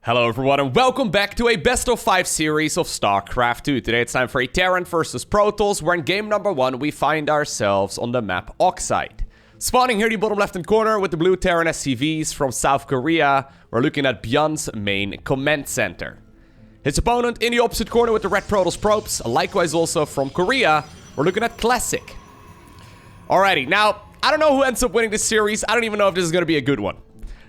Hello everyone and welcome back to a best of 5 series of StarCraft 2. Today it's time for a Terran versus Protoss, where in game number 1 we find ourselves on the map Oxide. Spawning here in the bottom left hand corner with the blue Terran SCVs from South Korea, we're looking at ByuN's main command center. His opponent in the opposite corner with the red Protoss probes, likewise also from Korea, we're looking at Classic. Alrighty, now I don't know who ends up winning this series. I don't even know if this is going to be a good one.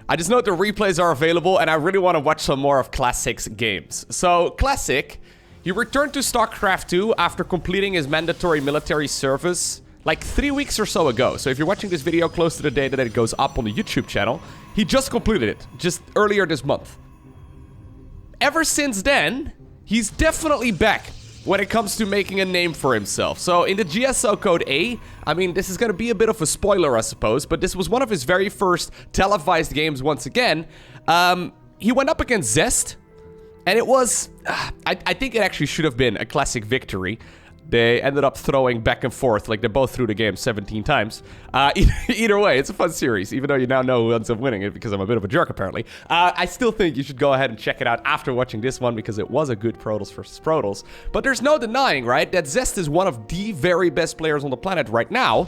I just know the replays are available, and I really want to watch some more of Classic's games. So, Classic, he returned to StarCraft 2 after completing his mandatory military service like 3 weeks or so ago. So if you're watching this video close to the day that it goes up on the YouTube channel, he just completed it, just earlier this month. Ever since then, he's definitely back when it comes to making a name for himself. So in the GSO code A, I mean, this is going to be a bit of a spoiler, I suppose, but this was one of his very first televised games once again. He went up against Zest, and it was... I think it actually should have been a Classic victory. They ended up throwing back and forth, like they both threw the game 17 times. Either way, it's a fun series, even though you now know who ends up winning it, because I'm a bit of a jerk, apparently. I still think you should go ahead and check it out after watching this one, because it was a good Protoss versus Protoss. But there's no denying, right, that Zest is one of the very best players on the planet right now.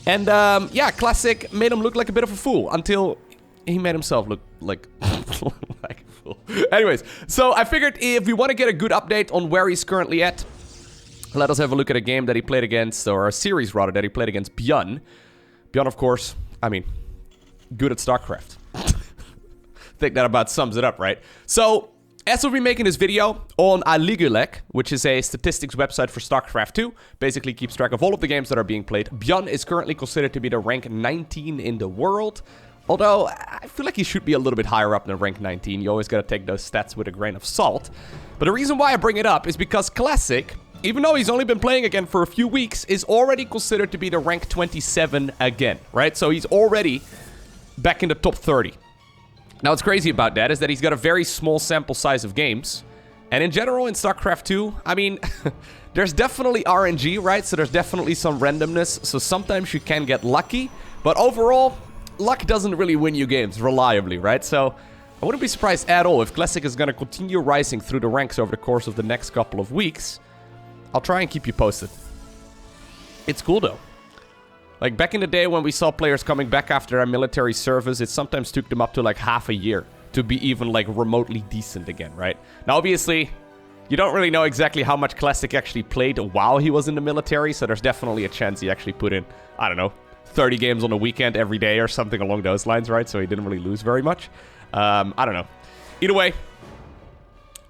And, yeah, Classic made him look like a bit of a fool, until he made himself look like, like a fool. Anyways, so I figured if we want to get a good update on where he's currently at, let us have a look at a game that he played against, or a series rather, that he played against ByuN. ByuN, of course, I mean, good at StarCraft. I think that about sums it up, right? So, as we'll be making this video on Aligulek, which is a statistics website for StarCraft 2, basically keeps track of all of the games that are being played. ByuN is currently considered to be the rank 19 in the world. Although, I feel like he should be a little bit higher up than rank 19. You always gotta take those stats with a grain of salt. But the reason why I bring it up is because Classic, even though he's only been playing again for a few weeks, is already considered to be the rank 27 again, right? So he's already back in the top 30. Now, what's crazy about that is that he's got a very small sample size of games. And in general, in StarCraft 2, I mean, there's definitely RNG, right? So there's definitely some randomness. So sometimes you can get lucky. But overall, luck doesn't really win you games reliably, right? So I wouldn't be surprised at all if Classic is going to continue rising through the ranks over the course of the next couple of weeks. I'll try and keep you posted. It's cool, though. Like, back in the day when we saw players coming back after their military service, it sometimes took them up to, like, half a year to be even, like, remotely decent again, right? Now, obviously, you don't really know exactly how much Classic actually played while he was in the military, so there's definitely a chance he actually put in, I don't know, 30 games on the weekend every day or something along those lines, right? So he didn't really lose very much. I don't know. Either way,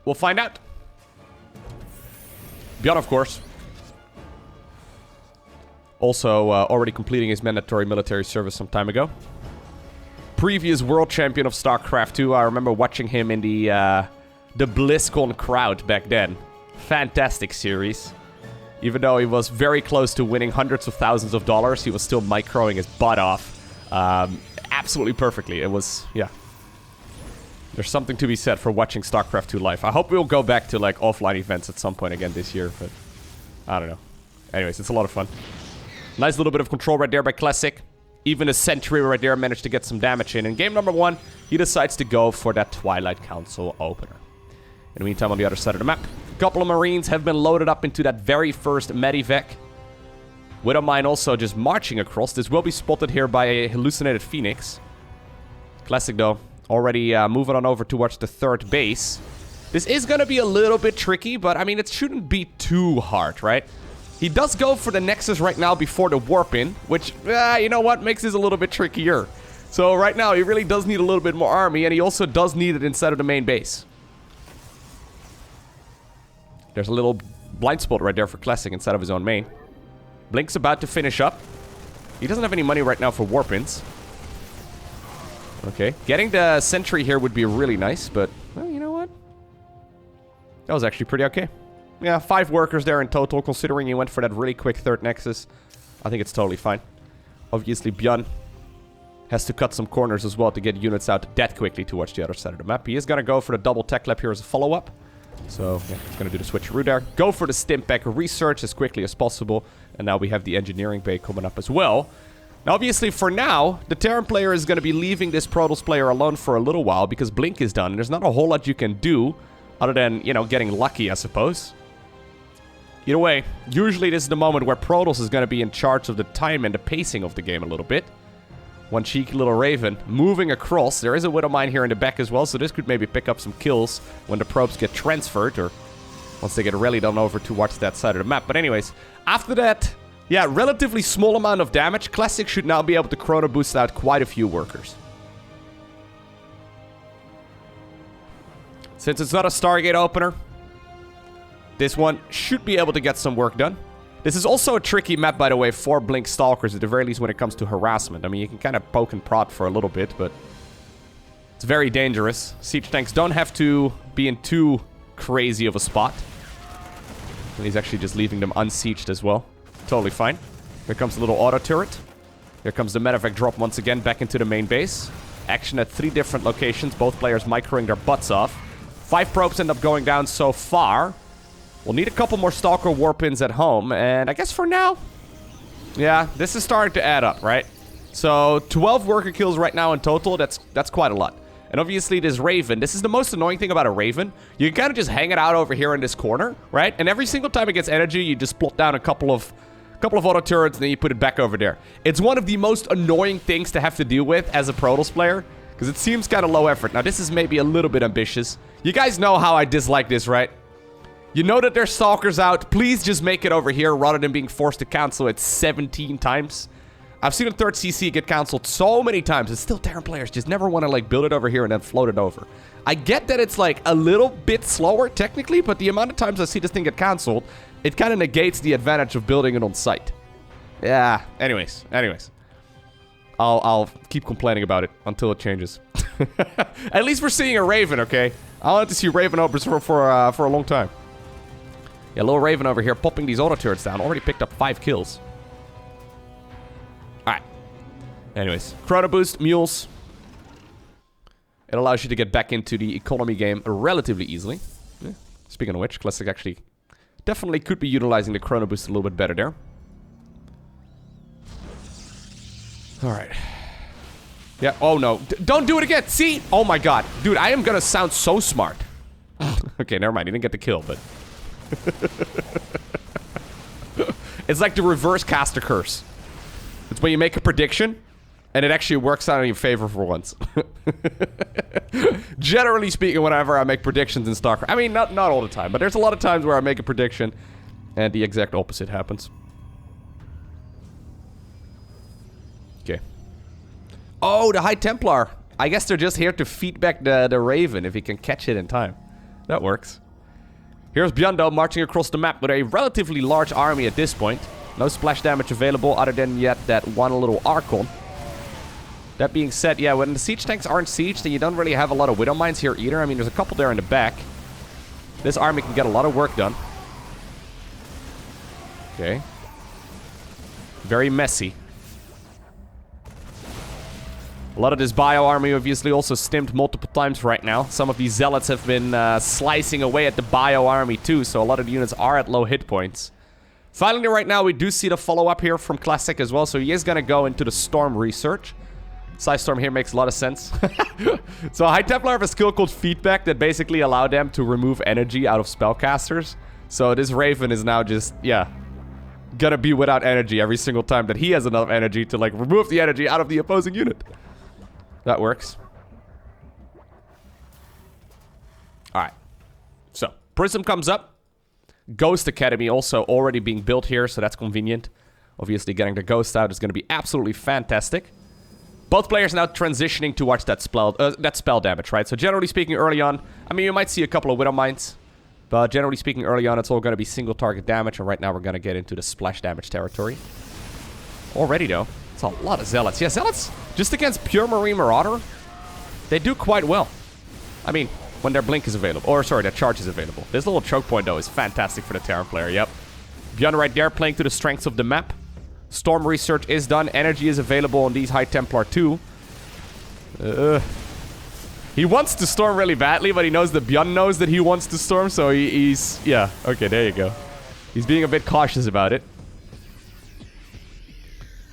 we'll find out. ByuN, of course, also already completing his mandatory military service some time ago. Previous world champion of StarCraft 2. I remember watching him in the BlizzCon crowd back then. Fantastic series. Even though he was very close to winning hundreds of thousands of dollars, he was still microing his butt off. Absolutely perfectly. It was, yeah. There's something to be said for watching StarCraft 2 live. I hope we'll go back to, like, offline events at some point again this year, but I don't know. Anyways, it's a lot of fun. Nice little bit of control right there by Classic. Even a Sentry right there managed to get some damage in. In game number 1, he decides to go for that Twilight Council opener. In the meantime, on the other side of the map, a couple of Marines have been loaded up into that very first Medivac. Widowmine also just marching across. This will be spotted here by a hallucinated Phoenix. Classic, though, already moving on over towards the third base. This is going to be a little bit tricky, but I mean, it shouldn't be too hard, right? He does go for the Nexus right now before the warp in, which, you know what, makes this a little bit trickier. So right now, he really does need a little bit more army, and he also does need it inside of the main base. There's a little blind spot right there for Classic inside of his own main. Blink's about to finish up. He doesn't have any money right now for warp-ins. Okay, getting the Sentry here would be really nice, but, well, you know what? That was actually pretty okay. Yeah, 5 workers there in total, considering he went for that really quick third Nexus. I think it's totally fine. Obviously, ByuN has to cut some corners as well to get units out that quickly towards the other side of the map. He is going to go for the double tech lab here as a follow-up. So, yeah, he's going to do the switcheroo there. Go for the Stimpack research as quickly as possible. And now we have the engineering bay coming up as well. Now, obviously, for now, the Terran player is going to be leaving this Protoss player alone for a little while because Blink is done. And there's not a whole lot you can do other than, you know, getting lucky, I suppose. Either way, usually this is the moment where Protoss is going to be in charge of the time and the pacing of the game a little bit. One cheeky little Raven moving across. There is a Widow Mine here in the back as well, so this could maybe pick up some kills when the probes get transferred or once they get rallied on over towards that side of the map. But anyways, after that, yeah, relatively small amount of damage. Classic should now be able to chrono boost out quite a few workers. Since it's not a Stargate opener, this one should be able to get some work done. This is also a tricky map, by the way, for Blink Stalkers, at the very least when it comes to harassment. I mean, you can kind of poke and prod for a little bit, but it's very dangerous. Siege tanks don't have to be in too crazy of a spot. And he's actually just leaving them unsieged as well. Totally fine. Here comes a little auto turret. Here comes the medevac drop once again back into the main base. Action at 3 different locations, both players microing their butts off. 5 probes end up going down so far. We'll need a couple more Stalker warpins at home, and I guess for now, yeah, this is starting to add up, right? So 12 worker kills right now in total. That's quite a lot. And obviously this Raven, this is the most annoying thing about a Raven. You can kind of just hang it out over here in this corner, right? And every single time it gets energy, you just plot down a couple of auto turrets and then you put it back over there. It's one of the most annoying things to have to deal with as a Protoss player because it seems kind of low effort. Now this is maybe a little bit ambitious. You guys know how I dislike this, right? You know that there's Stalkers out. Please just make it over here rather than being forced to cancel it 17 times. I've seen a 3rd CC get canceled so many times. And still Terran players just never want to like build it over here and then float it over. I get that it's like a little bit slower technically, but the amount of times I see this thing get canceled, it kind of negates the advantage of building it on site. Yeah, anyways. I'll keep complaining about it until it changes. At least we're seeing a Raven, okay? I wanted to see Raven opens for a long time. Yeah, little Raven over here popping these auto turrets down. Already picked up 5 kills. Alright. Anyways, chrono boost, mules. It allows you to get back into the economy game relatively easily. Yeah. Speaking of which, Classic actually definitely could be utilizing the chrono boost a little bit better there. Alright. Yeah, oh no. Don't do it again! See? Oh my god. Dude, I am gonna sound so smart. Okay, never mind. He didn't get the kill, but... It's like the reverse caster curse. It's when you make a prediction and it actually works out in your favor for once. Generally speaking, whenever I make predictions in StarCraft, I mean, not all the time, but there's a lot of times where I make a prediction and the exact opposite happens. Okay. Oh, the High Templar. I guess they're just here to feed back the Raven if he can catch it in time. That works. Here's ByuN though, marching across the map with a relatively large army at this point. No splash damage available other than yet that one little Archon. That being said, yeah, when the siege tanks aren't sieged, then you don't really have a lot of Widow Mines here either. I mean, there's a couple there in the back. This army can get a lot of work done. Okay. Very messy. A lot of this bio army obviously also stimmed multiple times right now. Some of these zealots have been slicing away at the bio army too, so a lot of the units are at low hit points. Finally, right now, we do see the follow-up here from Classic as well, so he is going to go into the Storm research. Psystorm here makes a lot of sense. So High Templar have a skill called Feedback that basically allowed them to remove energy out of spellcasters. So this Raven is now just, yeah, gonna be without energy every single time that he has enough energy to, like, remove the energy out of the opposing unit. That works. Alright. So, Prism comes up. Ghost Academy also already being built here, so that's convenient. Obviously, getting the Ghost out is going to be absolutely fantastic. Both players now transitioning towards that spell damage, right? So, generally speaking, early on, I mean, you might see a couple of Widow Mines. But generally speaking, early on, it's all going to be single target damage. And right now, we're going to get into the splash damage territory. Already, though. It's a lot of Zealots. Yeah, Zealots, just against pure Marine Marauder, they do quite well. I mean, when their Blink is available. Or, sorry, their Charge is available. This little choke point, though, is fantastic for the Terran player. Yep. ByuN right there, playing to the strengths of the map. Storm research is done. Energy is available on these High Templar, too. He wants to storm really badly, but he knows that ByuN knows that he wants to storm, so he's... Yeah, okay, there you go. He's being a bit cautious about it.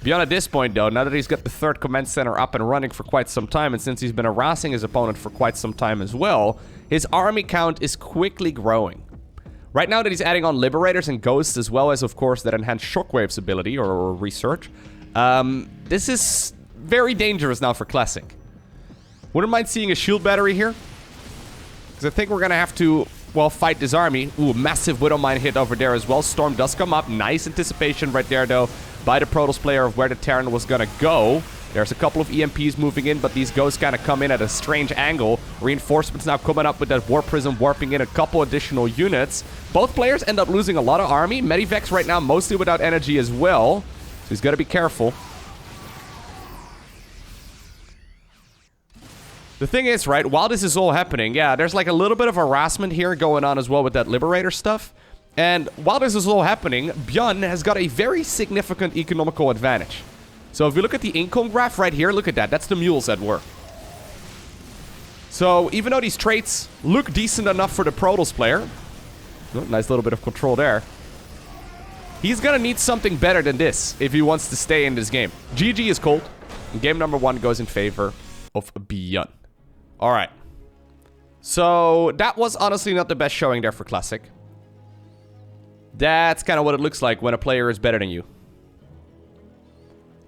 ByuN at this point, though, now that he's got the third command center up and running for quite some time, and since he's been harassing his opponent for quite some time as well, his army count is quickly growing. Right now that he's adding on Liberators and Ghosts, as well as, of course, that enhanced Shockwaves ability, or Research, this is very dangerous now for Classic. Wouldn't mind seeing a shield battery here, because I think we're going to have to, well, fight this army. Ooh, massive Widowmine hit over there as well. Storm does come up. Nice anticipation right there, though, by the Protoss player of where the Terran was going to go. There's a couple of EMPs moving in, but these Ghosts kind of come in at a strange angle. Reinforcements now coming up with that Warp Prism, warping in a couple additional units. Both players end up losing a lot of army. Medivacs right now mostly without energy as well, so he's got to be careful. The thing is, right, while this is all happening, yeah, there's like a little bit of harassment here going on as well with that Liberator stuff. And while this is all happening, ByuN has got a very significant economical advantage. So if you look at the income graph right here, look at that. That's the mules at work. So even though these traits look decent enough for the Protoss player, oh, nice little bit of control there, he's gonna need something better than this if he wants to stay in this game. GG is cold. And game number 1 goes in favor of ByuN. Alright. So that was honestly not the best showing there for Classic. That's kind of what it looks like when a player is better than you.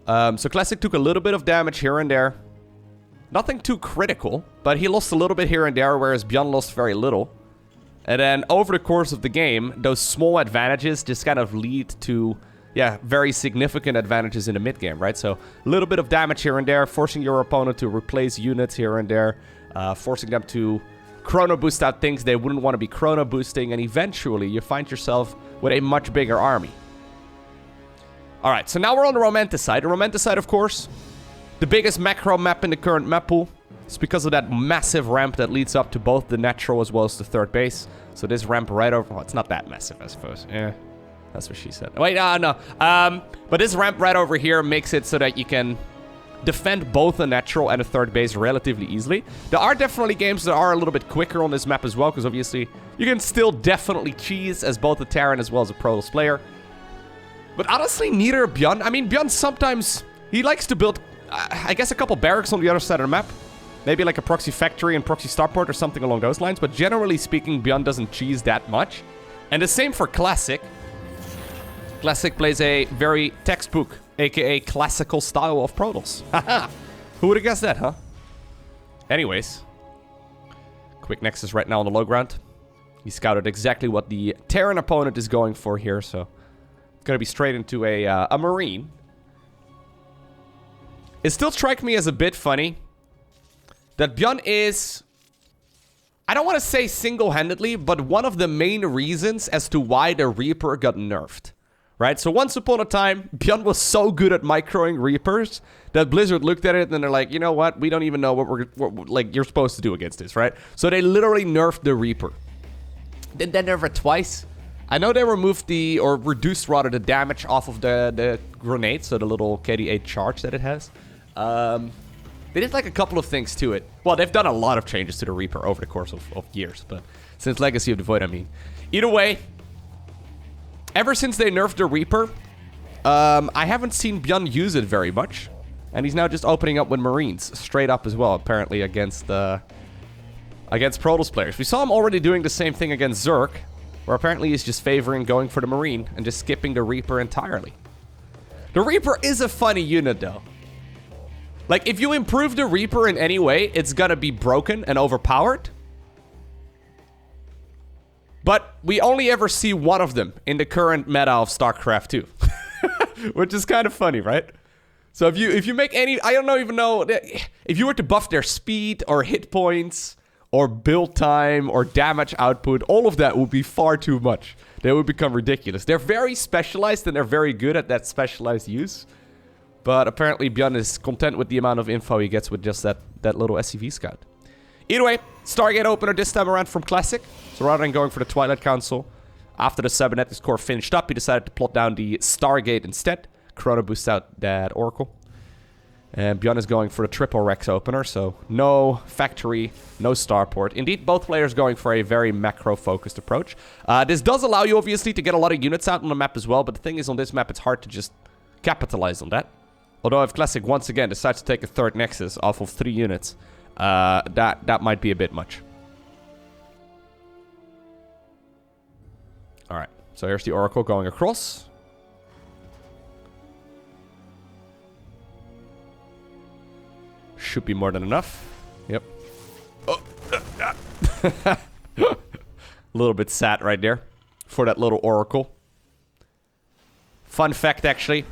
So Classic took a little bit of damage here and there. Nothing too critical, but he lost a little bit here and there, whereas ByuN lost very little. And then over the course of the game, those small advantages just kind of lead to, yeah, very significant advantages in the mid game, right? So a little bit of damage here and there, forcing your opponent to replace units here and there, forcing them to chrono boost out things they wouldn't want to be chrono boosting, and eventually you find yourself with a much bigger army. Alright, so now we're on the Romanticide. The Romanticide, of course, the biggest macro map in the current map pool. It's because of that massive ramp that leads up to both the natural as well as the third base. So this ramp right over... Well, it's not that massive, I suppose. Yeah, that's what she said. Wait, no. But this ramp right over here makes it so that you can defend both a natural and a third base relatively easily. There are definitely games that are a little bit quicker on this map as well, because obviously you can still definitely cheese as both a Terran as well as a Protoss player. But honestly, neither ByuN. I mean, ByuN sometimes, he likes to build, I guess, a couple barracks on the other side of the map. Maybe like a proxy factory and proxy starport or something along those lines. But generally speaking, ByuN doesn't cheese that much. And the same for Classic. Classic plays a very textbook, aka classical style of Protoss. Haha! Who would have guessed that, huh? Anyways. Quick Nexus right now on the low ground. He scouted exactly what the Terran opponent is going for here, so... Gonna be straight into a Marine. It still strikes me as a bit funny that ByuN is, I don't want to say single-handedly, but one of the main reasons as to why the Reaper got nerfed. Right? So once upon a time, ByuN was so good at microing Reapers that Blizzard looked at it and they're like, you know what? We don't even know what like you're supposed to do against this, right? So they literally nerfed the Reaper. Did they nerf it twice? I know they removed the, or reduced rather, the damage off of the grenade, so the little KD8 charge that it has. They did like a couple of things to it. Well, they've done a lot of changes to the Reaper over the course of years, but since Legacy of the Void, I mean. Either way, ever since they nerfed the Reaper, I haven't seen ByuN use it very much. And he's now just opening up with Marines, straight up as well, apparently, against Protoss players. We saw him already doing the same thing against Zerg, where apparently he's just favoring going for the Marine and just skipping the Reaper entirely. The Reaper is a funny unit, though. Like, if you improve the Reaper in any way, it's gonna be broken and overpowered. But we only ever see one of them in the current meta of StarCraft 2. Which is kind of funny, right? So if you make any... I don't even know... If you were to buff their speed or hit points... or build time, or damage output, all of that would be far too much. They would become ridiculous. They're very specialized, and they're very good at that specialized use. But apparently ByuN is content with the amount of info he gets with just that little SCV scout. Either way, Stargate opener this time around from Classic. So rather than going for the Twilight Council, after the Cybernetics core finished up, he decided to plot down the Stargate instead. Chrono boost out that Oracle. And ByuN is going for the triple Rex opener, so no factory, no starport. Indeed, both players going for a very macro-focused approach. This does allow you, obviously, to get a lot of units out on the map as well, but the thing is, on this map, it's hard to just capitalize on that. Although if Classic once again decides to take a third Nexus off of 3 units, that might be a bit much. Alright, so here's the Oracle going across. Should be more than enough. Yep. Oh. A little bit sad right there for that little Oracle. Fun fact, actually.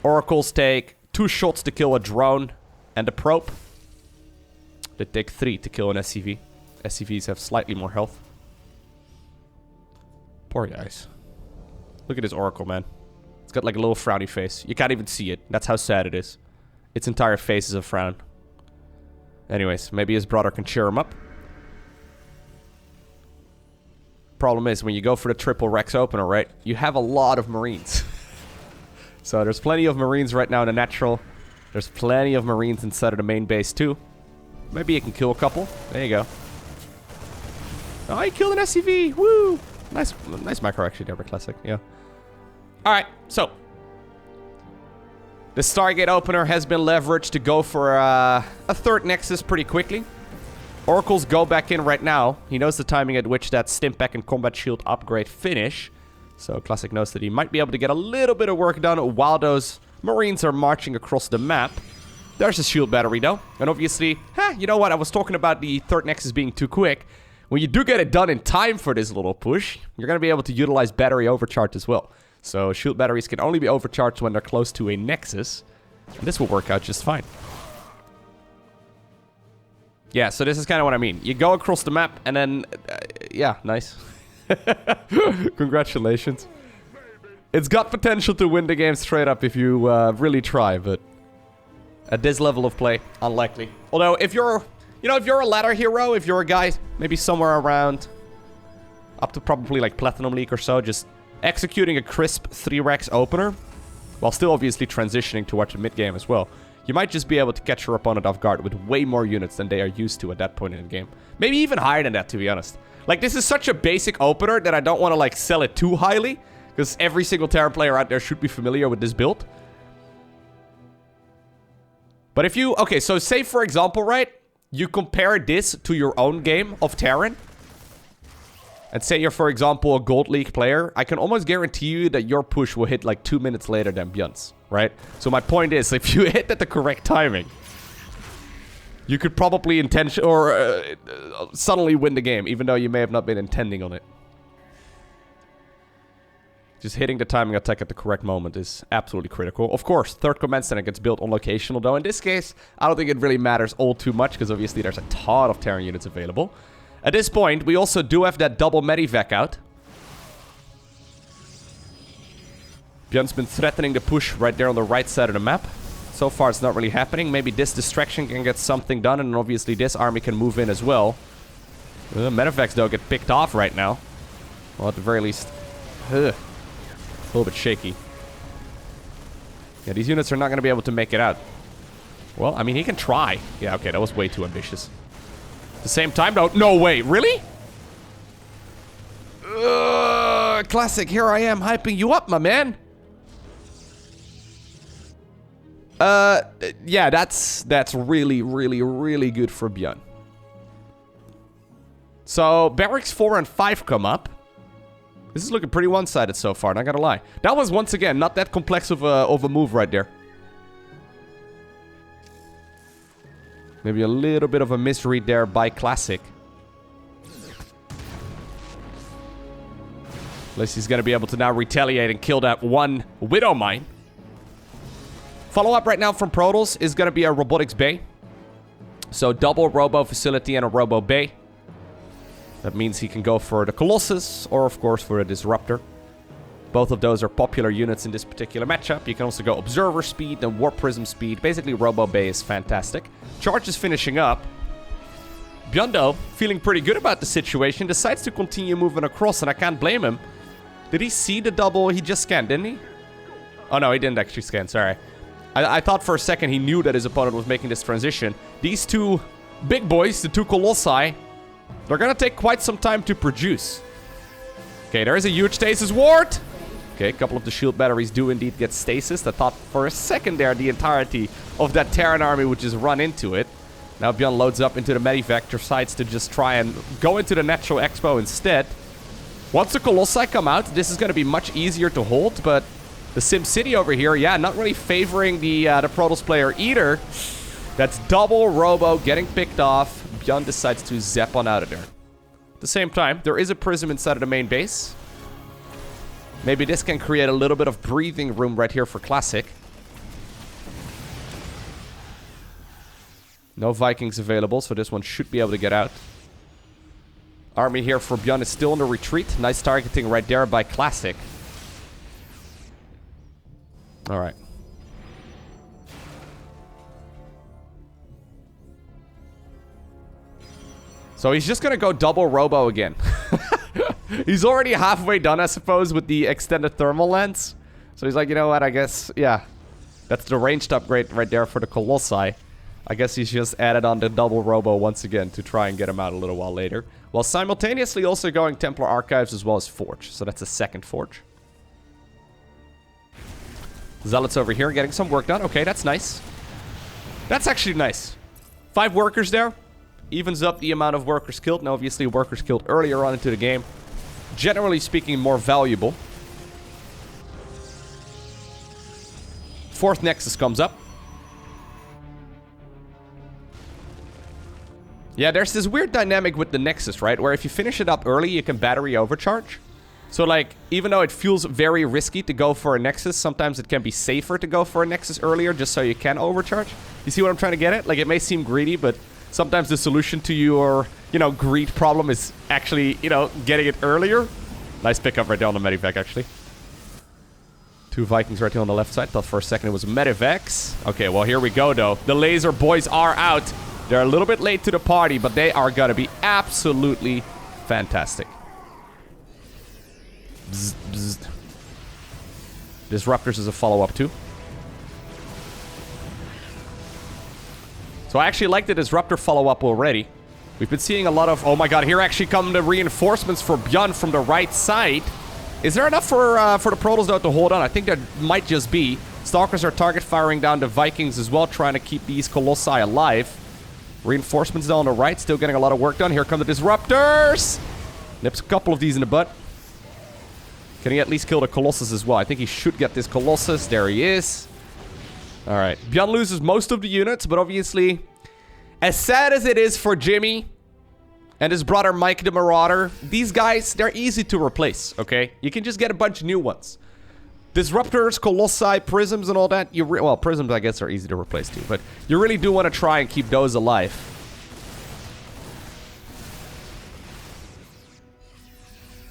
Oracles take 2 shots to kill a drone and a probe. They take 3 to kill an SCV. SCVs have slightly more health. Poor guys. Look at this Oracle, man. It's got like a little frowny face. You can't even see it. That's how sad it is. Its entire face is a frown. Anyways, maybe his brother can cheer him up. Problem is, when you go for the triple Rex opener, right? You have a lot of Marines. So there's plenty of Marines right now in the natural. There's plenty of Marines inside of the main base too. Maybe you can kill a couple. There you go. Oh, he killed an SCV. Woo! Nice macro actually there, Classic. Yeah. Alright, so. The Stargate opener has been leveraged to go for a third Nexus pretty quickly. Oracles go back in right now. He knows the timing at which that Stimpak and Combat Shield upgrade finish. So Classic knows that he might be able to get a little bit of work done while those Marines are marching across the map. There's a shield battery though. And obviously, you know what? I was talking about the third Nexus being too quick. When you do get it done in time for this little push, you're going to be able to utilize battery overcharge as well. So shield batteries can only be overcharged when they're close to a Nexus. And this will work out just fine. Yeah, so this is kind of what I mean. You go across the map and then... yeah, nice. Congratulations. It's got potential to win the game straight up if you really try, but... at this level of play, unlikely. Although, if you're... you know, if you're a ladder hero, if you're a guy maybe somewhere around up to probably like Platinum League or so, just executing a crisp 3 Rex opener, while still obviously transitioning towards the mid game as well, you might just be able to catch your opponent off guard with way more units than they are used to at that point in the game. Maybe even higher than that, to be honest. Like, this is such a basic opener that I don't want to like sell it too highly, because every single Terran player out there should be familiar with this build. But if you... okay, so say for example, right? You compare this to your own game of Terran. And say you're, for example, a Gold League player. I can almost guarantee you that your push will hit like 2 minutes later than ByuN's, right? So my point is, if you hit at the correct timing, you could probably suddenly win the game, even though you may have not been intending on it. Just hitting the timing attack at the correct moment is absolutely critical. Of course, third command center gets built on location, although in this case, I don't think it really matters all too much, because obviously there's a ton of Terran units available. At this point, we also do have that double medivac out. ByuN's been threatening the push right there on the right side of the map. So far, it's not really happening. Maybe this distraction can get something done, and obviously this army can move in as well. Medivacs, though, get picked off right now. Well, at the very least... a little bit shaky. Yeah, these units are not going to be able to make it out. Well, I mean, he can try. Yeah, okay, that was way too ambitious. At the same time, though... no way! Really? Classic, here I am hyping you up, my man! Yeah, that's really, really, really good for ByuN. So, Barracks 4 and 5 come up. This is looking pretty one-sided so far, not gonna lie. That was, once again, not that complex of a move right there. Maybe a little bit of a misread there by Classic. At least he's gonna be able to now retaliate and kill that one Widow Mine. Follow-up right now from Protoss is gonna be a Robotics Bay. So, double Robo Facility and a Robo Bay. That means he can go for the Colossus, or of course for a Disruptor. Both of those are popular units in this particular matchup. You can also go Observer Speed and Warp Prism Speed. Basically, Robo Bay is fantastic. Charge is finishing up. ByuN, though, feeling pretty good about the situation, decides to continue moving across, and I can't blame him. Did he see the double? He just scanned, didn't he? Oh, no, he didn't actually scan, sorry. I thought for a second he knew that his opponent was making this transition. These two big boys, the two Colossi... they're gonna take quite some time to produce. Okay, there is a huge Stasis Ward. Okay, a couple of the shield batteries do indeed get stasis. I thought for a second there the entirety of that Terran army would just run into it. Now ByuN loads up into the Medivac, decides to just try and go into the Natural Expo instead. Once the Colossi come out, this is going to be much easier to hold, but the Sim City over here, yeah, not really favoring the Protoss player either. That's double Robo getting picked off. ByuN decides to zap on out of there. At the same time, there is a Prism inside of the main base. Maybe this can create a little bit of breathing room right here for Classic. No Vikings available, so this one should be able to get out. Army here for ByuN is still in the retreat. Nice targeting right there by Classic. Alright. So he's just gonna go double Robo again. He's already halfway done, I suppose, with the extended thermal lens. So he's like, you know what, I guess, yeah. That's the ranged upgrade right there for the Colossi. I guess he's just added on the double Robo once again to try and get him out a little while later. While simultaneously also going Templar Archives as well as Forge. So that's a second Forge. Zealots over here getting some work done. Okay, that's nice. That's actually nice. 5 workers there. Evens up the amount of workers killed. Now, obviously, workers killed earlier on into the game. Generally speaking, more valuable. 4th Nexus comes up. Yeah, there's this weird dynamic with the Nexus, right? Where if you finish it up early, you can battery overcharge. So, like, even though it feels very risky to go for a Nexus, sometimes it can be safer to go for a Nexus earlier just so you can overcharge. You see what I'm trying to get at? Like, it may seem greedy, but sometimes the solution to your, you know, greed problem is actually, you know, getting it earlier. Nice pickup right there on the Medivac, actually. 2 Vikings right here on the left side. Thought for a second it was Medivacs. Okay, well, here we go, though. The laser boys are out. They're a little bit late to the party, but they are gonna be absolutely fantastic. Bzz, bzz. Disruptors is a follow-up too. So I actually like the Disruptor follow-up already. We've been seeing a lot of... Oh my god, here actually come the reinforcements for ByuN from the right side. Is there enough for the Protoss though to hold on? I think there might just be. Stalkers are target firing down the Vikings as well, trying to keep these Colossi alive. Reinforcements down on the right, still getting a lot of work done. Here come the Disruptors! Nips a couple of these in the butt. Can he at least kill the Colossus as well? I think he should get this Colossus. There he is. Alright. ByuN loses most of the units, but obviously, as sad as it is for Jimmy and his brother Mike the Marauder, these guys, they're easy to replace, okay? You can just get a bunch of new ones. Disruptors, Colossi, Prisms, and all that. Well, Prisms, I guess, are easy to replace too, but you really do want to try and keep those alive.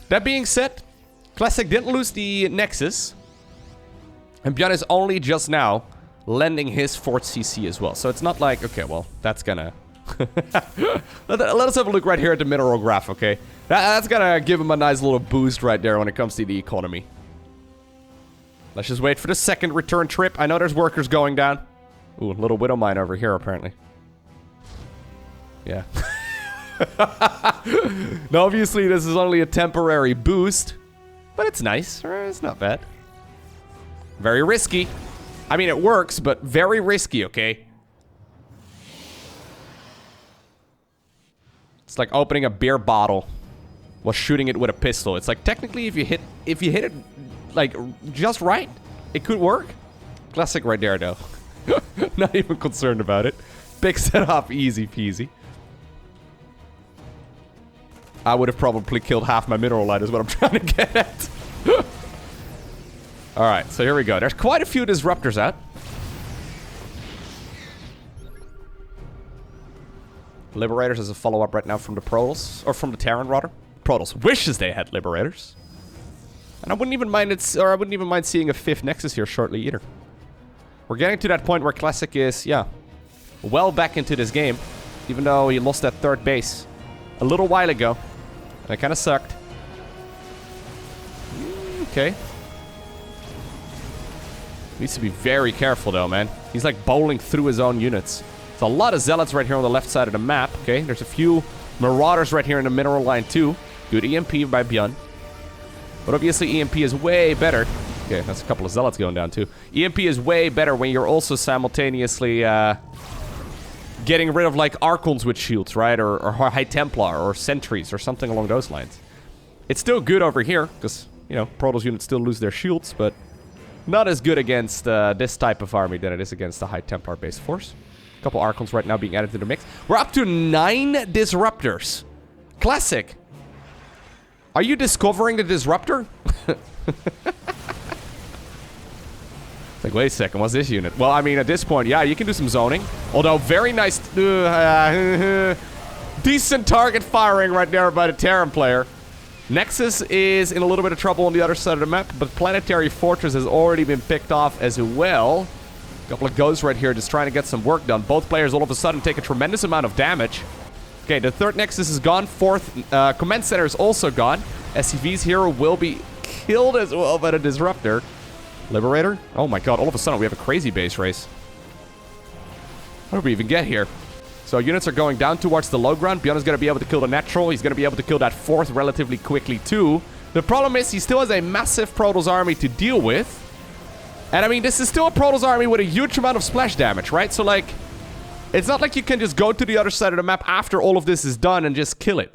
That being said, Classic didn't lose the Nexus, and ByuN is only just now lending his 4th CC as well. So it's not like, okay, well, that's gonna... let us have a look right here at the mineral graph, okay? That's gonna give him a nice little boost right there when it comes to the economy. Let's just wait for the second return trip. I know there's workers going down. Ooh, a little Widow Mine over here, apparently. Yeah. Now, obviously, this is only a temporary boost. But it's nice. It's not bad. Very risky. I mean, it works, but very risky, okay? It's like opening a beer bottle while shooting it with a pistol. It's like, technically, if you hit it, like, just right, it could work. Classic right there, though. Not even concerned about it. Picks it up easy peasy. I would have probably killed half my mineral light is what I'm trying to get at. Alright, so here we go. There's quite a few Disruptors out. Liberators is a follow-up right now from the Protoss. Or from the Terran, rather. Protoss wishes they had Liberators. And I wouldn't even mind seeing a 5th Nexus here shortly either. We're getting to that point where Classic is, yeah, well back into this game. Even though he lost that 3rd base a little while ago. And it kind of sucked. Okay. Needs to be very careful though, man. He's like bowling through his own units. There's a lot of Zealots right here on the left side of the map. Okay, there's a few Marauders right here in the mineral line too. Good EMP by ByuN. But obviously EMP is way better. Okay, that's a couple of zealots going down too. EMP is way better when you're also simultaneously getting rid of like Archons with shields, right? Or High Templar or Sentries or something along those lines. It's still good over here because, you know, Protoss units still lose their shields, but not as good against this type of army than it is against the High Templar base force. A couple Archons right now being added to the mix. We're up to 9 Disruptors. Classic. Are you discovering the Disruptor? It's like, wait a second, what's this unit? Well, I mean, at this point, yeah, you can do some zoning. Although, very nice... decent target firing right there by the Terran player. Nexus is in a little bit of trouble on the other side of the map, but Planetary Fortress has already been picked off as well. A couple of ghosts right here just trying to get some work done. Both players all of a sudden take a tremendous amount of damage. Okay, the third Nexus is gone. Fourth Command Center is also gone. SCV's hero will be killed as well by the Disruptor. Liberator? Oh my god, all of a sudden we have a crazy base race. How did we even get here? So units are going down towards the low ground. ByuN is going to be able to kill the natural. He's going to be able to kill that fourth relatively quickly too. The problem is he still has a massive Protoss army to deal with. And I mean, this is still a Protoss army with a huge amount of splash damage, right? So like, it's not like you can just go to the other side of the map after all of this is done and just kill it.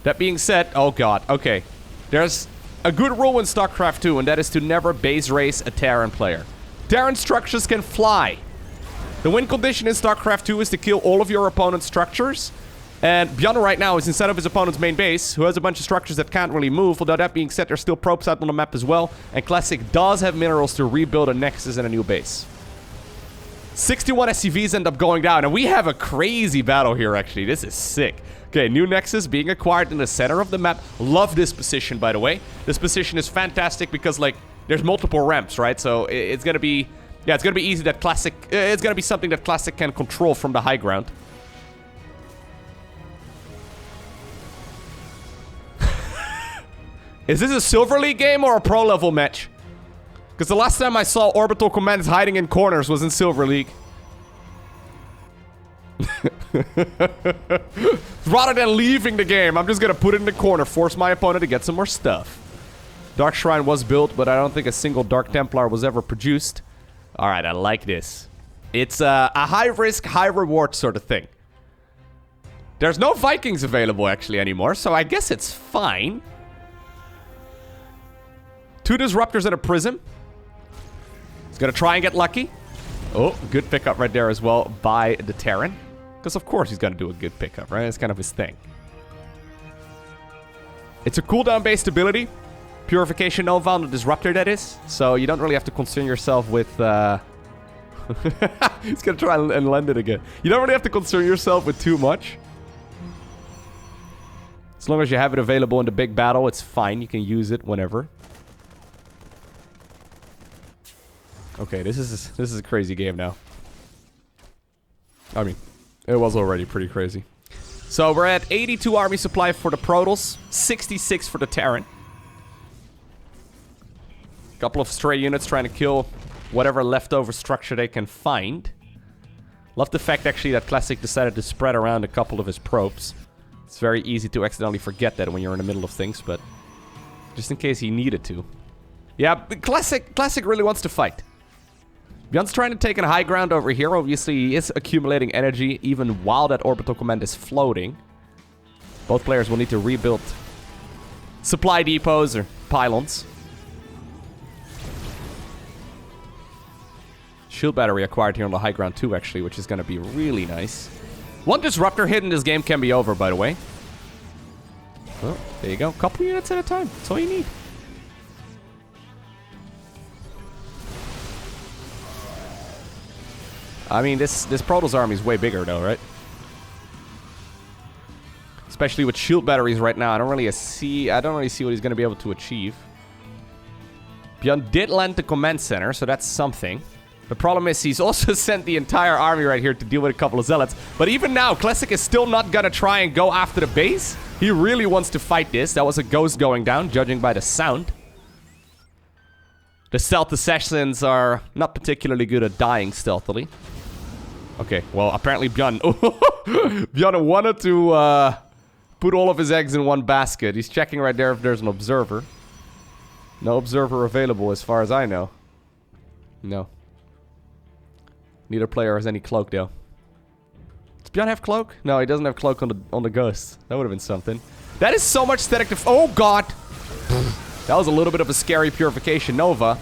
That being said, oh god, okay. There's a good rule in StarCraft 2, and that is to never base race a Terran player. Terran structures can fly. The win condition in StarCraft 2 is to kill all of your opponent's structures. And ByuN right now is inside of his opponent's main base, who has a bunch of structures that can't really move. Although that being said, there's still probes out on the map as well. And Classic does have minerals to rebuild a Nexus and a new base. 61 SCVs end up going down, and we have a crazy battle here, actually. This is sick. Okay, new Nexus being acquired in the center of the map. Love this position, by the way. This position is fantastic because, like, there's multiple ramps, right? So it's gonna be... Yeah, it's gonna be easy that Classic... it's gonna be something that Classic can control from the high ground. Is this a Silver League game or a pro level match? Because the last time I saw orbital commands hiding in corners was in Silver League. Rather than leaving the game, I'm just gonna put it in the corner, force my opponent to get some more stuff. Dark Shrine was built, but I don't think a single Dark Templar was ever produced. Alright, I like this. It's a high risk, high reward sort of thing. There's no Vikings available actually anymore, so I guess it's fine. 2 Disruptors and a Prism. He's gonna try and get lucky. Oh, good pickup right there as well by the Terran. Because of course he's gonna do a good pickup, right? It's kind of his thing. It's a cooldown-based ability. Purification Nova on the Disruptor, that is. So you don't really have to concern yourself with... He's gonna try and land it again. You don't really have to concern yourself with too much. As long as you have it available in the big battle, it's fine. You can use it whenever. Okay, this is a crazy game now. I mean, it was already pretty crazy. So we're at 82 army supply for the Protoss, 66 for the Terran. Couple of stray units trying to kill whatever leftover structure they can find. Love the fact actually that Classic decided to spread around a couple of his probes. It's very easy to accidentally forget that when you're in the middle of things, but just in case he needed to. Yeah, Classic really wants to fight. ByuN's trying to take a high ground over here. Obviously, he is accumulating energy even while that orbital command is floating. Both players will need to rebuild supply depots or pylons. Shield battery acquired here on the high ground too, actually, which is going to be really nice. 1 Disruptor hit in this game can be over, by the way. Well, there you go. Couple units at a time. That's all you need. I mean, this Protoss army is way bigger, though, right? Especially with shield batteries right now. I don't really see what he's going to be able to achieve. ByuN did land the command center, so that's something. The problem is he's also sent the entire army right here to deal with a couple of zealots. But even now, Classic is still not going to try and go after the base. He really wants to fight this. That was a ghost going down, judging by the sound. The stealth assassins are not particularly good at dying stealthily. Okay, well, apparently ByuN... ByuN wanted to put all of his eggs in one basket. He's checking right there if there's an observer. No observer available as far as I know. No. Neither player has any cloak though. Does ByuN have cloak? No, he doesn't have cloak on the ghost. That would have been something. That is so much static to... Oh god! That was a little bit of a scary purification Nova.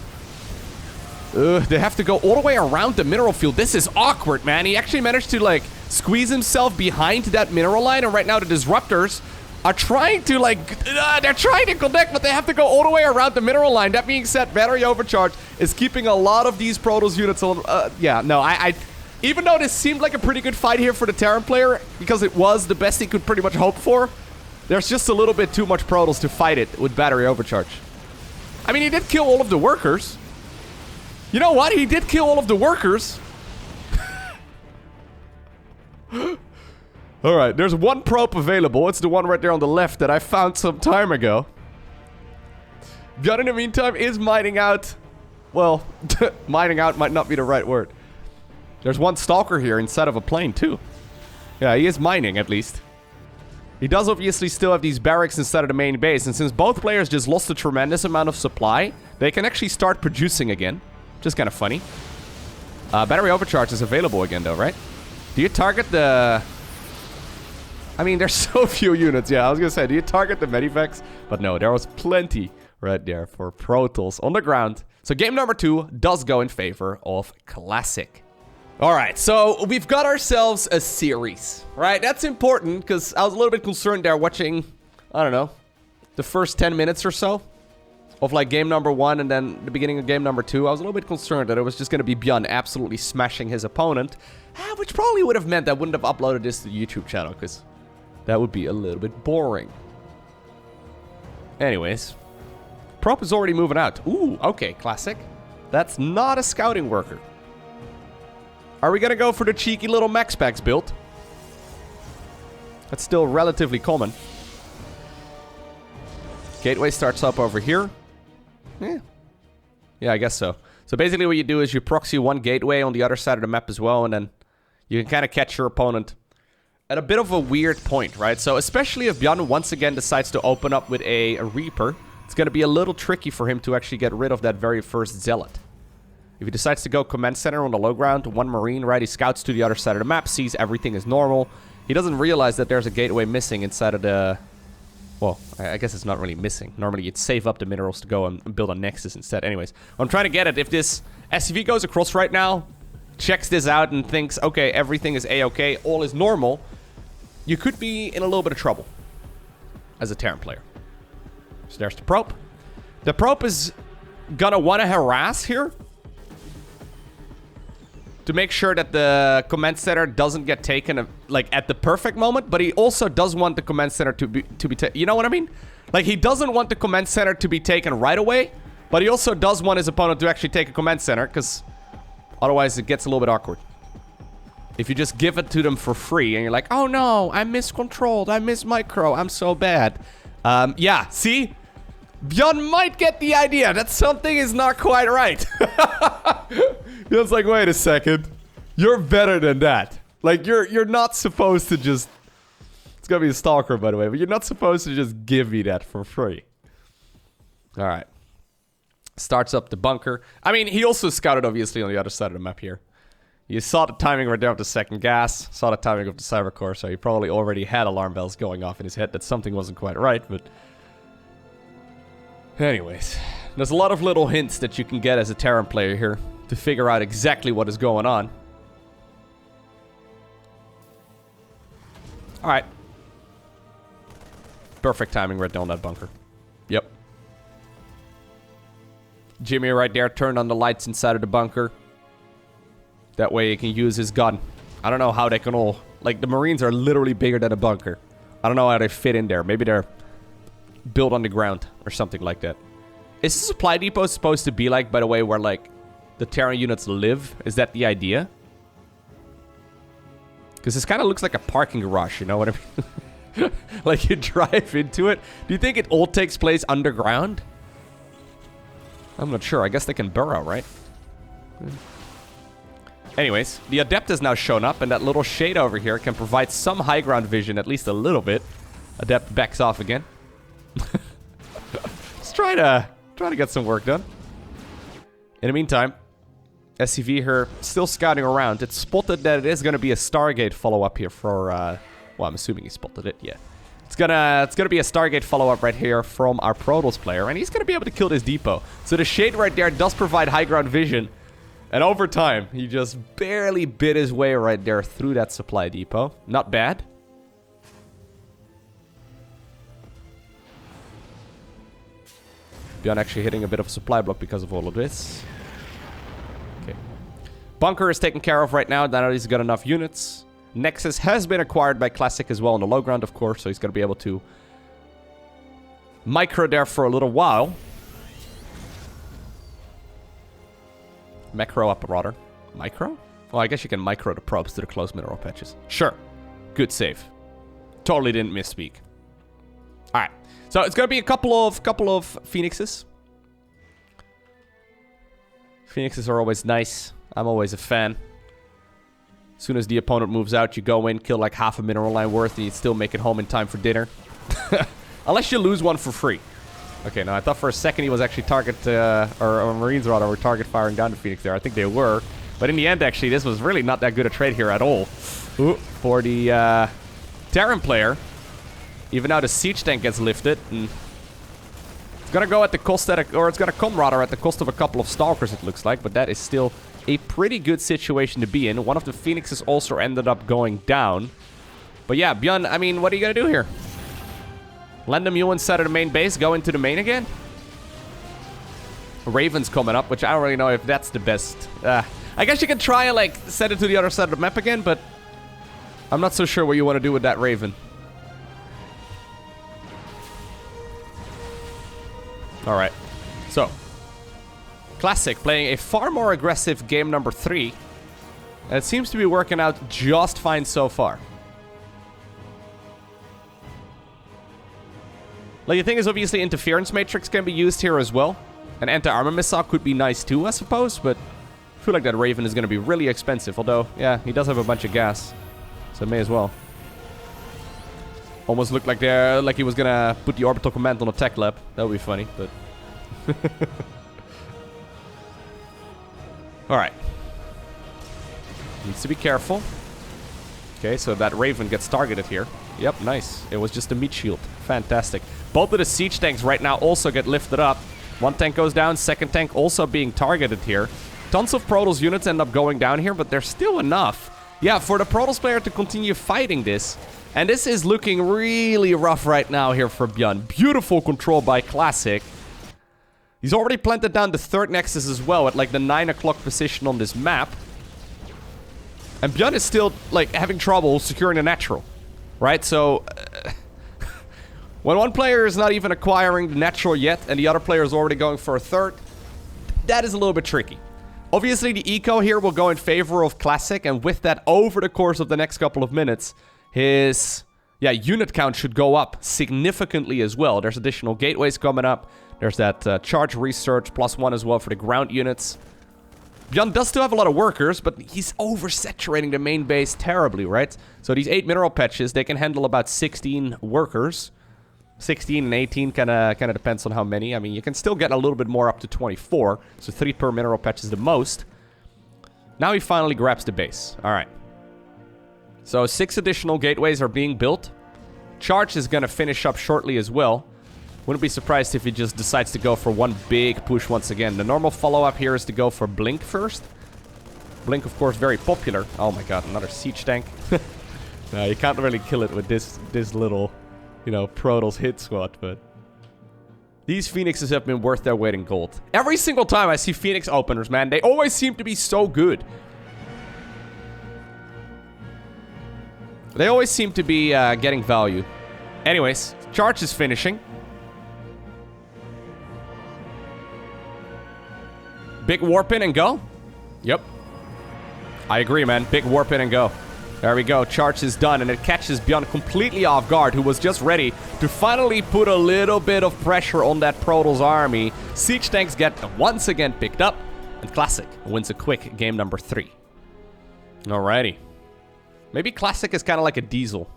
They have to go all the way around the mineral field. This is awkward, man. He actually managed to, like, squeeze himself behind that mineral line. And right now the disruptors are trying to, like... they're trying to connect, but they have to go all the way around the mineral line. That being said, battery overcharge is keeping a lot of these Protoss units on... yeah, no, I... Even though this seemed like a pretty good fight here for the Terran player, because it was the best he could pretty much hope for, there's just a little bit too much Protoss to fight it with battery overcharge. I mean, he did kill all of the workers. You know what? He did kill all of the workers. Alright, there's one probe available. It's the one right there on the left that I found some time ago. ByuN in the meantime is mining out. Well, mining out might not be the right word. There's one stalker here inside of a plane too. Yeah, he is mining at least. He does obviously still have these barracks inside of the main base, and since both players just lost a tremendous amount of supply, they can actually start producing again. Just kind of funny. Battery overcharge is available again though, right? Do you target the... I mean, there's so few units. Yeah, I was gonna say, do you target the medivacs? But no, there was plenty right there for Protoss on the ground. So game number 2 does go in favor of Classic. Alright, so we've got ourselves a series, right? That's important, because I was a little bit concerned there watching, I don't know, the first 10 minutes or so of like game number 1 and then the beginning of game number 2. I was a little bit concerned that it was just going to be ByuN absolutely smashing his opponent, which probably would have meant I wouldn't have uploaded this to the YouTube channel, because that would be a little bit boring. Anyways, Prop is already moving out. Ooh, okay, Classic. That's not a scouting worker. Are we gonna go for the cheeky little max packs build? That's still relatively common. Gateway starts up over here. Yeah, I guess so. So basically what you do is you proxy one gateway on the other side of the map as well, and then you can kind of catch your opponent at a bit of a weird point, right? So especially if ByuN once again decides to open up with a Reaper, it's gonna be a little tricky for him to actually get rid of that very first Zealot. If he decides to go command center on the low ground, one Marine, right? He scouts to the other side of the map, sees everything is normal. He doesn't realize that there's a gateway missing inside of the... Well, I guess it's not really missing. Normally, you'd save up the minerals to go and build a Nexus instead. Anyways, I'm trying to get it. If this SCV goes across right now, checks this out and thinks, okay, everything is A-okay, all is normal, you could be in a little bit of trouble as a Terran player. So there's the probe. The probe is gonna want to harass here to make sure that the command center doesn't get taken like at the perfect moment, but he also does want the command center to be taken. You know what I mean? Like, he doesn't want the command center to be taken right away, but he also does want his opponent to actually take a command center, because otherwise it gets a little bit awkward. If you just give it to them for free and you're like, oh no, I miscontrolled, I mismicro, I'm so bad. Yeah, see? ByuN might get the idea that something is not quite right. It's like, wait a second. You're better than that. Like, you're not supposed to just... It's gonna be a stalker, by the way, but you're not supposed to just give me that for free. Alright. Starts up the bunker. I mean, he also scouted, obviously, on the other side of the map here. You saw the timing right there of the second gas. Saw the timing of the cyber core, so he probably already had alarm bells going off in his head that something wasn't quite right, but... Anyways, there's a lot of little hints that you can get as a Terran player here to figure out exactly what is going on. Alright. Perfect timing right there on that bunker. Yep. Jimmy right there turned on the lights inside of the bunker. That way he can use his gun. I don't know how they can all... Like, the Marines are literally bigger than a bunker. I don't know how they fit in there. Maybe they're built on the ground or something like that. Is the supply depot supposed to be like, by the way, where, like, the Terran units live? Is that the idea? Because this kind of looks like a parking garage, you know what I mean? Like, you drive into it. Do you think it all takes place underground? I'm not sure. I guess they can burrow, right? Anyways, the Adept has now shown up, and that little shade over here can provide some high ground vision, at least a little bit. Adept backs off again. Let's try to get some work done. In the meantime, SCV here still scouting around. It's spotted that it is going to be a Stargate follow-up here for... well, I'm assuming he spotted it, yeah. It's gonna be a Stargate follow-up right here from our Protoss player, and he's gonna be able to kill this depot. So the shade right there does provide high ground vision, and over time, he just barely bit his way right there through that supply depot. Not bad. ByuN actually hitting a bit of a supply block because of all of this. Okay. Bunker is taken care of right now that he's got enough units. Nexus has been acquired by Classic as well on the low ground, of course, so he's going to be able to micro there for a little while. Macro up, rather. Micro? Well, I guess you can micro the probes to the close mineral patches. Sure. Good save. Totally didn't misspeak. Alright. So it's going to be a couple of Phoenixes. Phoenixes are always nice. I'm always a fan. As soon as the opponent moves out, you go in, kill like half a mineral line worth, and you still make it home in time for dinner. Unless you lose one for free. Okay, now I thought for a second he was actually target, or Marines rather, were target firing down the Phoenix there. I think they were. But in the end, actually, this was really not that good a trade here at all. Ooh, for the Terran player. Even now the siege tank gets lifted, and it's gonna go at the cost or it's gonna come rather at the cost of a couple of Stalkers, it looks like, but that is still a pretty good situation to be in. One of the Phoenixes also ended up going down. But yeah, ByuN, I mean, what are you gonna do here? Land them you inside of the main base, go into the main again? Raven's coming up, which I don't really know if that's the best. I guess you can try and like send it to the other side of the map again, but I'm not so sure what you want to do with that Raven. Alright, so Classic playing a far more aggressive game number 3. And it seems to be working out just fine so far. Like, the thing is, obviously, Interference Matrix can be used here as well. An anti-armor missile could be nice too, I suppose, but I feel like that Raven is going to be really expensive. Although, yeah, he does have a bunch of gas, so may as well. Almost looked like he was going to put the orbital command on a tech lab. That would be funny, but... Alright. Needs to be careful. Okay, so that Raven gets targeted here. Yep, nice. It was just a meat shield. Fantastic. Both of the siege tanks right now also get lifted up. One tank goes down, second tank also being targeted here. Tons of Protoss units end up going down here, but there's still enough. Yeah, for the Protoss player to continue fighting this. And this is looking really rough right now here for ByuN. Beautiful control by Classic. He's already planted down the third Nexus as well at like the 9 o'clock position on this map. And ByuN is still like having trouble securing a natural. Right, so... when one player is not even acquiring the natural yet and the other player is already going for a third, that is a little bit tricky. Obviously, the eco here will go in favor of Classic, and with that, over the course of the next couple of minutes, his unit count should go up significantly as well. There's additional gateways coming up. There's that charge research +1 as well for the ground units. ByuN does still have a lot of workers, but he's oversaturating the main base terribly, right? So these 8 mineral patches, they can handle about 16 workers. 16 and 18 kind of depends on how many. I mean, you can still get a little bit more up to 24. So 3 per mineral patch is the most. Now he finally grabs the base. All right. So 6 additional gateways are being built. Charge is going to finish up shortly as well. Wouldn't be surprised if he just decides to go for one big push once again. The normal follow-up here is to go for Blink first. Blink, of course, very popular. Oh my god, another siege tank. No, you can't really kill it with this little, you know, Protoss hit squad, but... These Phoenixes have been worth their weight in gold. Every single time I see Phoenix openers, man, they always seem to be so good. They always seem to be getting value. Anyways, charge is finishing. Big warp in and go? Yep. I agree, man. Big warp in and go. There we go. Charge is done, and it catches ByuN completely off guard, who was just ready to finally put a little bit of pressure on that Protoss army. Siege tanks get once again picked up, and Classic wins a quick game number 3. Alrighty. Maybe Classic is kind of like a diesel.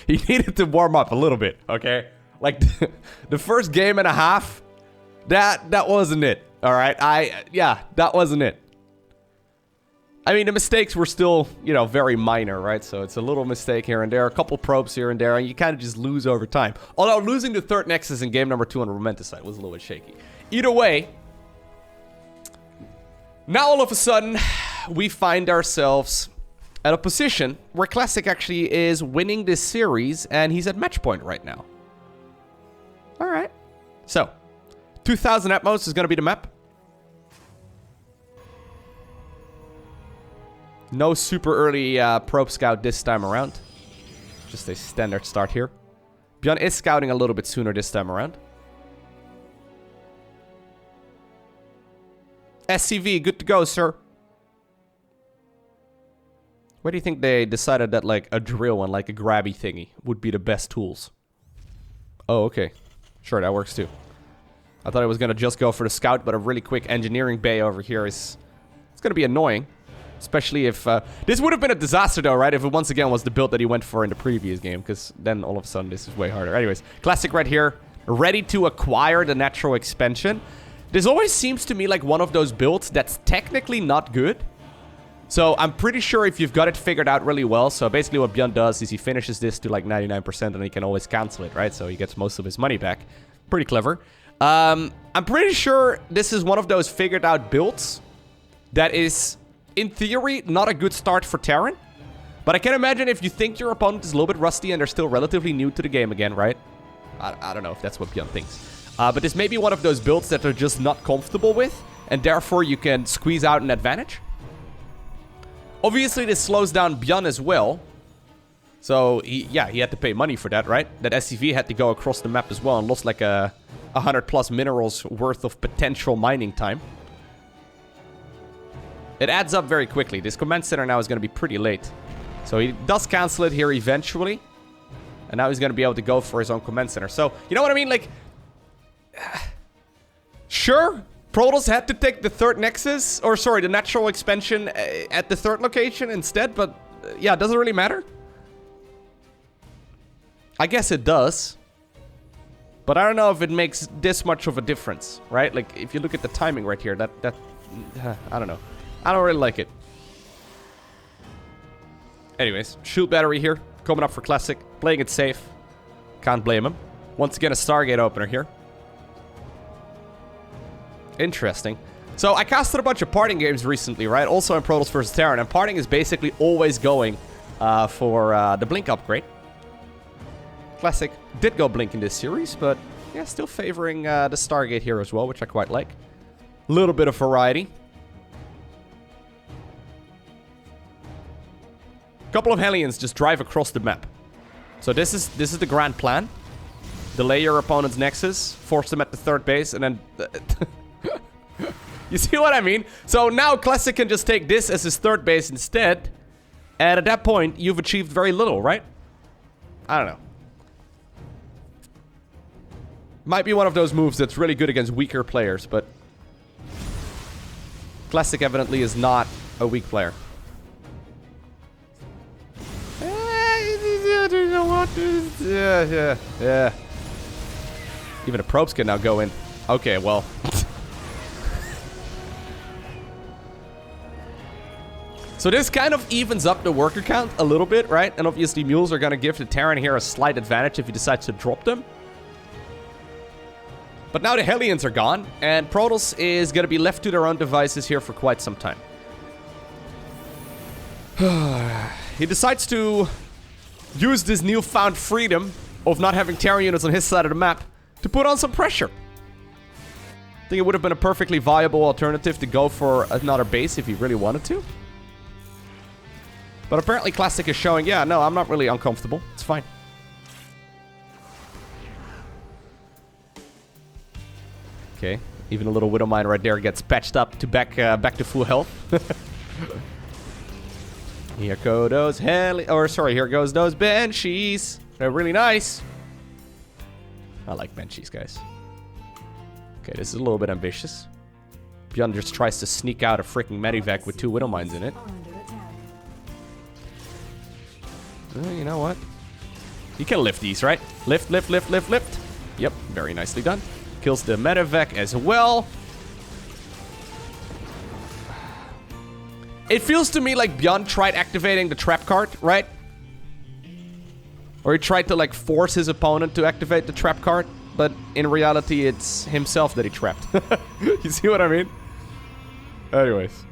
he needed to warm up a little bit, okay? Like, the first game and a half, that wasn't it, all right? Yeah, that wasn't it. I mean, the mistakes were still, you know, very minor, right? So it's a little mistake here and there, a couple probes here and there, and you kind of just lose over time. Although losing the third Nexus in game number 2 on the Romanticide was a little bit shaky. Either way, now all of a sudden, we find ourselves at a position where Classic actually is winning this series, and he's at match point right now. All right. So, 2000 at most is going to be the map. No super early probe scout this time around. Just a standard start here. ByuN is scouting a little bit sooner this time around. SCV, good to go, sir. Where do you think they decided that, like, a drill and, like, a grabby thingy would be the best tools? Oh, okay. Sure, that works too. I thought I was going to just go for the scout, but a really quick engineering bay over here is... It's going to be annoying. Especially if... this would have been a disaster, though, right? If it once again was the build that he went for in the previous game. Because then, all of a sudden, this is way harder. Anyways, Classic right here. Ready to acquire the natural expansion. This always seems to me like one of those builds that's technically not good. So, I'm pretty sure if you've got it figured out really well. So, basically what ByuN does is he finishes this to like 99% and he can always cancel it, right? So, he gets most of his money back. Pretty clever. I'm pretty sure this is one of those figured out builds that is... in theory, not a good start for Terran. But I can imagine if you think your opponent is a little bit rusty and they're still relatively new to the game again, right? I don't know if that's what ByuN thinks. But this may be one of those builds that they're just not comfortable with. And therefore, you can squeeze out an advantage. Obviously, this slows down ByuN as well. So, he had to pay money for that, right? That SCV had to go across the map as well and lost like 100 plus minerals worth of potential mining time. It adds up very quickly. This command center now is going to be pretty late. So he does cancel it here eventually. And now he's going to be able to go for his own command center. So, you know what I mean? Like, sure, Protoss had to take the third Nexus. Or, sorry, the natural expansion at the third location instead. But, yeah, it doesn't really matter. I guess it does. But I don't know if it makes this much of a difference, right? Like, if you look at the timing right here, I don't know. I don't really like it. Anyways, shield battery here. Coming up for Classic. Playing it safe. Can't blame him. Once again, a Stargate opener here. Interesting. So, I casted a bunch of parting games recently, right? Also in Protoss vs. Terran. And parting is basically always going for the blink upgrade. Classic did go blink in this series, but yeah, still favoring the Stargate here as well, which I quite like. A little bit of variety. Couple of Hellions just drive across the map. So this is the grand plan. Delay your opponent's Nexus, force them at the third base, and then... You see what I mean? So now Classic can just take this as his third base instead. And at that point, you've achieved very little, right? I don't know. Might be one of those moves that's really good against weaker players, but... Classic evidently is not a weak player. Yeah. Even the probes can now go in. Okay, well. So this kind of evens up the worker count a little bit, right? And obviously mules are going to give the Terran here a slight advantage if he decides to drop them. But now the Hellions are gone, and Protoss is going to be left to their own devices here for quite some time. He decides to use this newfound freedom of not having Terran units on his side of the map to put on some pressure. I think it would have been a perfectly viable alternative to go for another base if he really wanted to. But apparently Classic is showing, yeah, no, I'm not really uncomfortable. It's fine. Okay, even a little Widow Mine right there gets patched up to back to full health. Here go those here goes those Banshees. They're really nice. I like Banshees, guys. Okay, this is a little bit ambitious. ByuN just tries to sneak out a freaking Medivac with 2 Widow Mines in it. You know what? You can lift these, right? Lift, lift, lift, lift, lift. Yep, very nicely done. Kills the medevac as well. It feels to me like ByuN tried activating the trap card, right? Or he tried to, like, force his opponent to activate the trap card. But in reality, it's himself that he trapped. You see what I mean? Anyways.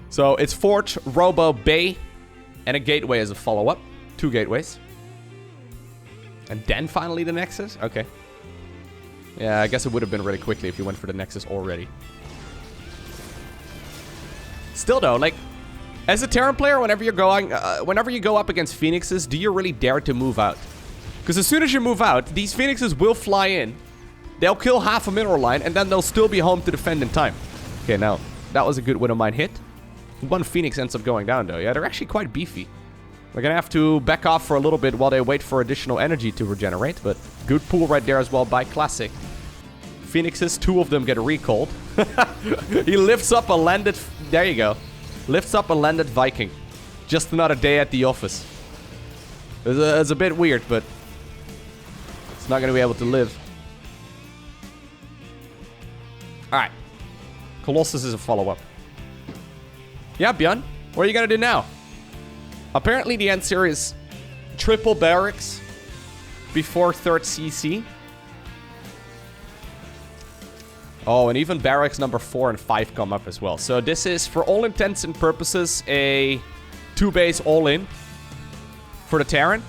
So, it's Forge, Robo, Bay, and a gateway as a follow-up. 2 gateways. And then finally the Nexus? Okay. Yeah, I guess it would have been really quickly if you went for the Nexus already. Still though, like, as a Terran player, whenever you go up against Phoenixes, do you really dare to move out? Because as soon as you move out, these Phoenixes will fly in. They'll kill half a mineral line, and then they'll still be home to defend in time. Okay, now, that was a good Widowmine hit. 1 Phoenix ends up going down though. Yeah, they're actually quite beefy. We're gonna have to back off for a little bit while they wait for additional energy to regenerate, but good pull right there as well by Classic. Phoenixes, 2 of them get recalled. He lifts up a landed... There you go. Lifts up a landed Viking. Just another day at the office. It's a bit weird, but... it's not going to be able to live. Alright. Colossus is a follow-up. Yeah, ByuN. What are you going to do now? Apparently the answer is... triple barracks... before 3rd CC. Oh, and even barracks number 4 and 5 come up as well. So this is, for all intents and purposes, a 2-base all-in for the Terran.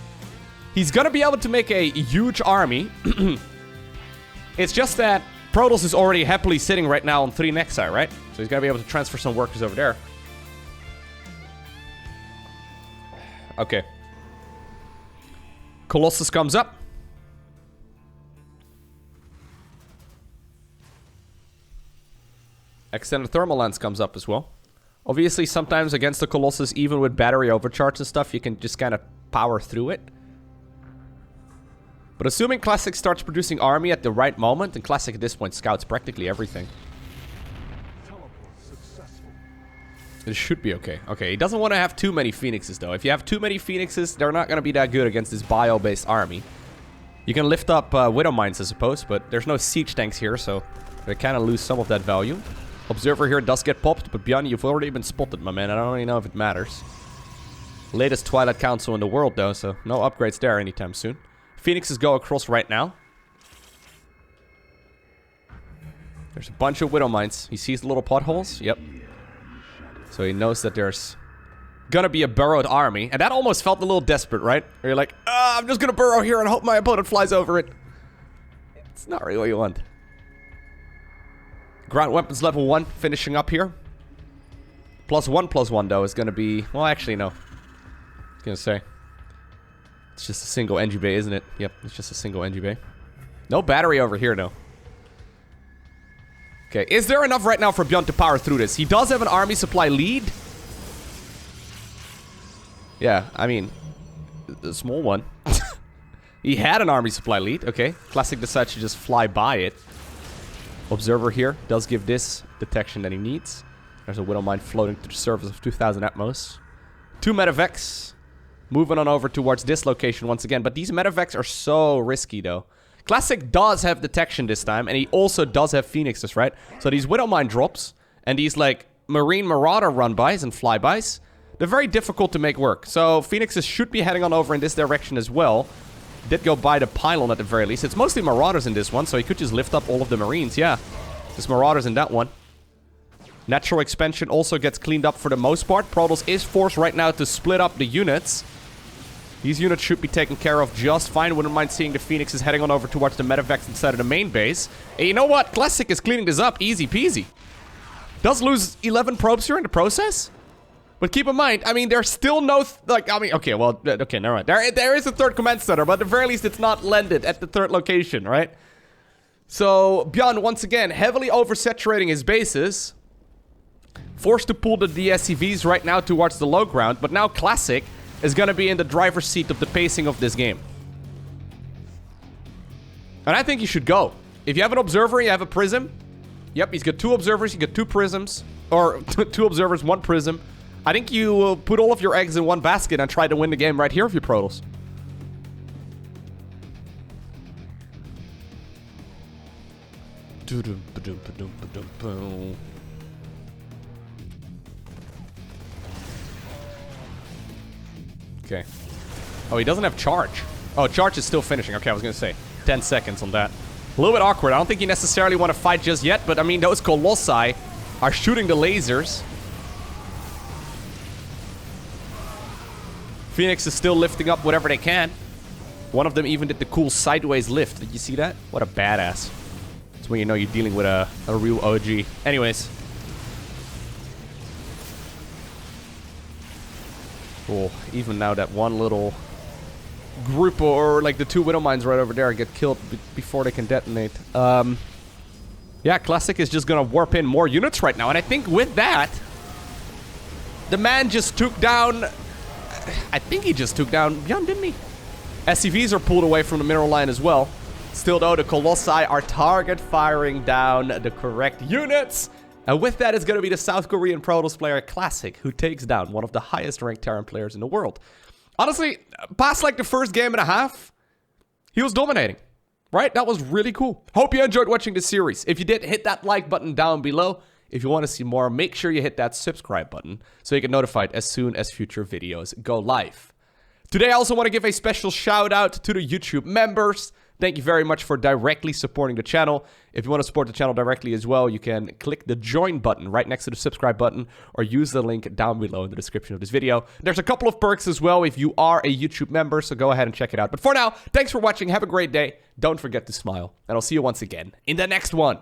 He's gonna be able to make a huge army. It's just that Protoss is already happily sitting right now on 3 Nexi, right? So he's gonna be able to transfer some workers over there. Okay. Colossus comes up. Extended thermal lens comes up as well. Obviously, sometimes against the Colossus, even with battery overcharge and stuff, you can just kind of power through it. But assuming Classic starts producing army at the right moment, and Classic at this point scouts practically everything. It should be okay. Okay, he doesn't want to have too many Phoenixes, though. If you have too many Phoenixes, they're not going to be that good against this bio-based army. You can lift up Widow Mines, I suppose, but there's no siege tanks here, so they kind of lose some of that value. Observer here does get popped, but ByuN, you've already been spotted, my man. I don't really know if it matters. Latest Twilight Council in the world, though, so no upgrades there anytime soon. Phoenixes go across right now. There's a bunch of Widow Mines. He sees the little potholes. Yep. So he knows that there's gonna be a burrowed army. And that almost felt a little desperate, right? Where you're like, I'm just gonna burrow here and hope my opponent flies over it. It's not really what you want. Ground weapons level 1 finishing up here. +1/+1 though is gonna be... well, actually, no. I was gonna say. It's just a single NG bay, isn't it? Yep, it's just a single NG bay. No battery over here, though. Okay, is there enough right now for ByuN to power through this? He does have an army supply lead. Yeah, I mean, a small one. He had an army supply lead. Okay, Classic decides to just fly by it. Observer here does give this detection that he needs. There's a Widow Mine floating to the surface of 2,000 atmos. 2 medevacs. Moving on over towards this location once again. But these medevacs are so risky, though. Classic does have detection this time. And he also does have Phoenixes, right? So these Widow Mine drops. And these, like, Marine Marauder run-bys and flybys. They're very difficult to make work. So Phoenixes should be heading on over in this direction as well. Did go by the pylon at the very least. It's mostly Marauders in this one, so he could just lift up all of the Marines. Yeah, there's Marauders in that one. Natural expansion also gets cleaned up for the most part. Protoss is forced right now to split up the units. These units should be taken care of just fine. Wouldn't mind seeing the Phoenixes heading on over towards the medevacs inside of the main base. And you know what? Classic is cleaning this up easy peasy. Does lose 11 probes here in the process. But keep in mind, I mean, there's still no... okay, well, okay, never mind. There is a 3rd command center, but at the very least, it's not landed at the 3rd location, right? So, ByuN, once again, heavily oversaturating his bases. Forced to pull the DSCVs right now towards the low ground, but now Classic is going to be in the driver's seat of the pacing of this game. And I think you should go. If you have an observer, you have a prism. Yep, he's got 2 observers, you got 2 prisms. Or 2 observers, 1 prism. I think you put all of your eggs in one basket and try to win the game right here if you Protoss. Okay. Oh, he doesn't have charge. Oh, charge is still finishing. Okay, I was gonna say 10 seconds on that. A little bit awkward. I don't think you necessarily want to fight just yet, but I mean, those Colossi are shooting the lasers. Phoenix is still lifting up whatever they can. One of them even did the cool sideways lift. Did you see that? What a badass. That's when you know you're dealing with a real OG. Anyways. Oh, even now that one little group, or like the two Widow Mines right over there, get killed before they can detonate. Yeah, Classic is just gonna warp in more units right now. And I think with that, the man just took down... I think he just took down ByuN, didn't he? SCVs are pulled away from the mineral line as well. Still though, the Colossi are target firing down the correct units. And with that, it's going to be the South Korean Protoss player Classic who takes down one of the highest ranked Terran players in the world. Honestly, past like the first game and a half, he was dominating. Right? That was really cool. Hope you enjoyed watching this series. If you did, hit that like button down below. If you want to see more, make sure you hit that subscribe button so you get notified as soon as future videos go live. Today, I also want to give a special shout out to the YouTube members. Thank you very much for directly supporting the channel. If you want to support the channel directly as well, you can click the join button right next to the subscribe button or use the link down below in the description of this video. There's a couple of perks as well if you are a YouTube member, so go ahead and check it out. But for now, thanks for watching. Have a great day. Don't forget to smile, and I'll see you once again in the next one.